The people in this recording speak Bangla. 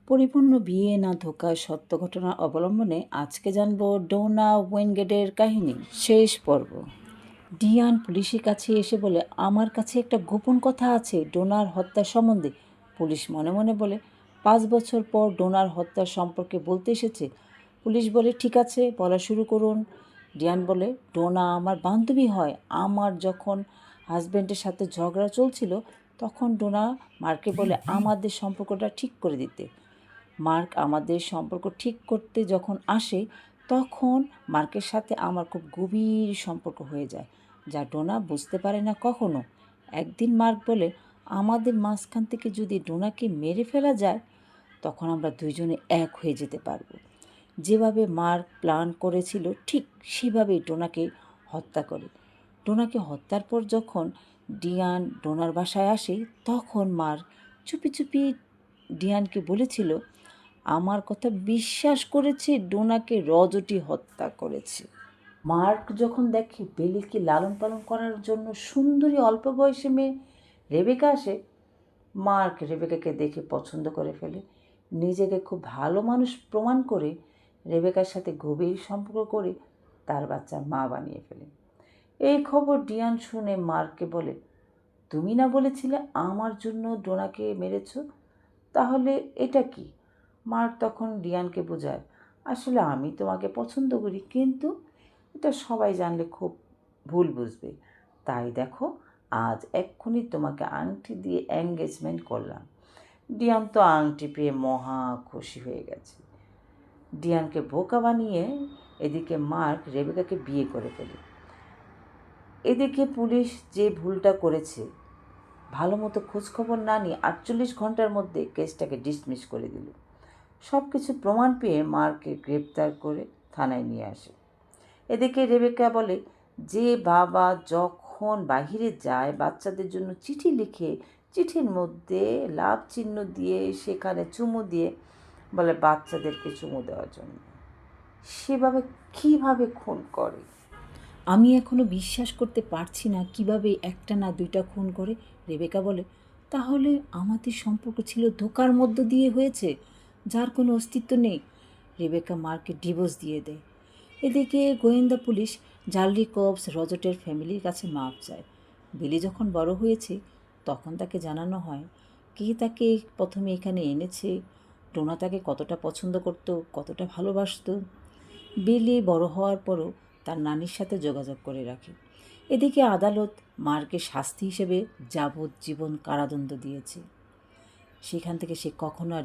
পরিপূর্ণ বিয়ে না ধোঁকায় সত্য ঘটনা অবলম্বনে আজকে জানবো ডোনা ওয়েনগেটের কাহিনী শেষ পর্ব। ডিয়ান পুলিশের কাছে এসে বলে, আমার কাছে একটা গোপন কথা আছে ডোনার হত্যা সম্বন্ধে। পুলিশ মনে মনে বলে, 5 বছর পর ডোনার হত্যার সম্পর্কে বলতে এসেছে। পুলিশ বলে, ঠিক আছে, বলা শুরু করুন। ডিয়ান বলে, ডোনা আমার বান্ধবী হয়। আমার যখন হাজব্যান্ডের সাথে ঝগড়া চলছিল তখন ডোনা মার্কে বলে আমাদের সম্পর্কটা ঠিক করে দিতে। মার্ক আমাদের সম্পর্ক ঠিক করতে যখন আসে তখন মার্কের সাথে আমার খুব গভীর সম্পর্ক হয়ে যায়, যা ডোনা বুঝতে পারে না কখনো। একদিন মার্ক বলে, আমাদের মাঝখান থেকে যদি ডোনাকে মেরে ফেলা যায় তখন আমরা দুইজনে এক হয়ে যেতে পারবো। যেভাবে মার্ক প্ল্যান করেছিল ঠিক সেভাবেই ডোনাকে হত্যা করে। ডোনাকে হত্যার পর যখন ডিয়ান ডোনার বাসায় আসে তখন মার্ক চুপি চুপি ডিয়ানকে বলেছিল, আমার কথা বিশ্বাস করেছে ডোনাকে রজটি হত্যা করেছে। মার্ক যখন দেখে বেলিকে লালন পালন করার জন্য সুন্দরী অল্প বয়সী মেয়ে রেবেকা আসে, মার্ক রেবেকাকে দেখে পছন্দ করে ফেলে। নিজেকে খুব ভালো মানুষ প্রমাণ করে রেবেকার সাথে গভীর সম্পর্ক করে তার বাচ্চার মা বানিয়ে ফেলে। এই খবর ডিয়ান শুনে মার্ককে বলে, তুমি না বলেছিলে আমার জন্য ডোনাকে মেরেছ, তাহলে এটা কি? মার্ক তখন ডিয়ানকে বোঝায়, আসলে আমি তোমাকে পছন্দ করি, কিন্তু এটা সবাই জানলে খুব ভুল বুঝবে। তাই দেখো, আজ এক্ষুনি তোমাকে আংটি দিয়ে এঙ্গেজমেন্ট করলাম। ডিয়ান তো আংটি পেয়ে মহা খুশি হয়ে গেছে। ডিয়ানকে বোকা বানিয়ে এদিকে মার্ক রেবেকাকে বিয়ে করে ফেলে। এদিকে পুলিশ যে ভুলটা করেছে, ভালো মতো খোঁজখবর না নিয়ে 48 ঘন্টার মধ্যে কেসটাকে ডিসমিস করে দিল। সব কিছু প্রমাণ পেয়ে মার্ককে গ্রেপ্তার করে থানায় নিয়ে আসে। এদিকে রেবেকা বলে, যে বাবা যখন বাহিরে যায় বাচ্চাদের জন্য চিঠি লিখে, চিঠির মধ্যে লাভ চিহ্ন দিয়ে সেখানে চুমু দিয়ে বলে বাচ্চাদেরকে চুমু দেওয়ার জন্য, সেভাবে কীভাবে খুন করে? আমি এখনও বিশ্বাস করতে পারছি না কিভাবে একটা না দুইটা খুন করে। রেবেকা বলে, তাহলে আমাদের সম্পর্ক ছিল ধোঁকার মধ্য দিয়ে হয়েছে, যার কোনো অস্তিত্ব নেই। রেবেকা মার্কে ডিভোর্স দিয়ে দেয়। এদিকে গোয়েন্দা পুলিশ জার্লি কপস রজটের ফ্যামিলির কাছে মাপ চায়। বিলি যখন বড় হয়েছে তখন তাকে জানানো হয় কে তাকে প্রথমে এখানে এনেছে, ডোনা তাকে কতটা পছন্দ করত, কতটা ভালোবাসত। বিলি বড় হওয়ার পরও তার নানির সাথে যোগাযোগ করে রাখে। এদিকে আদালত মার্কে শাস্তি হিসেবে যাবজ্জীবন কারাদণ্ড দিয়েছে। সেখান থেকে সে কখনো আর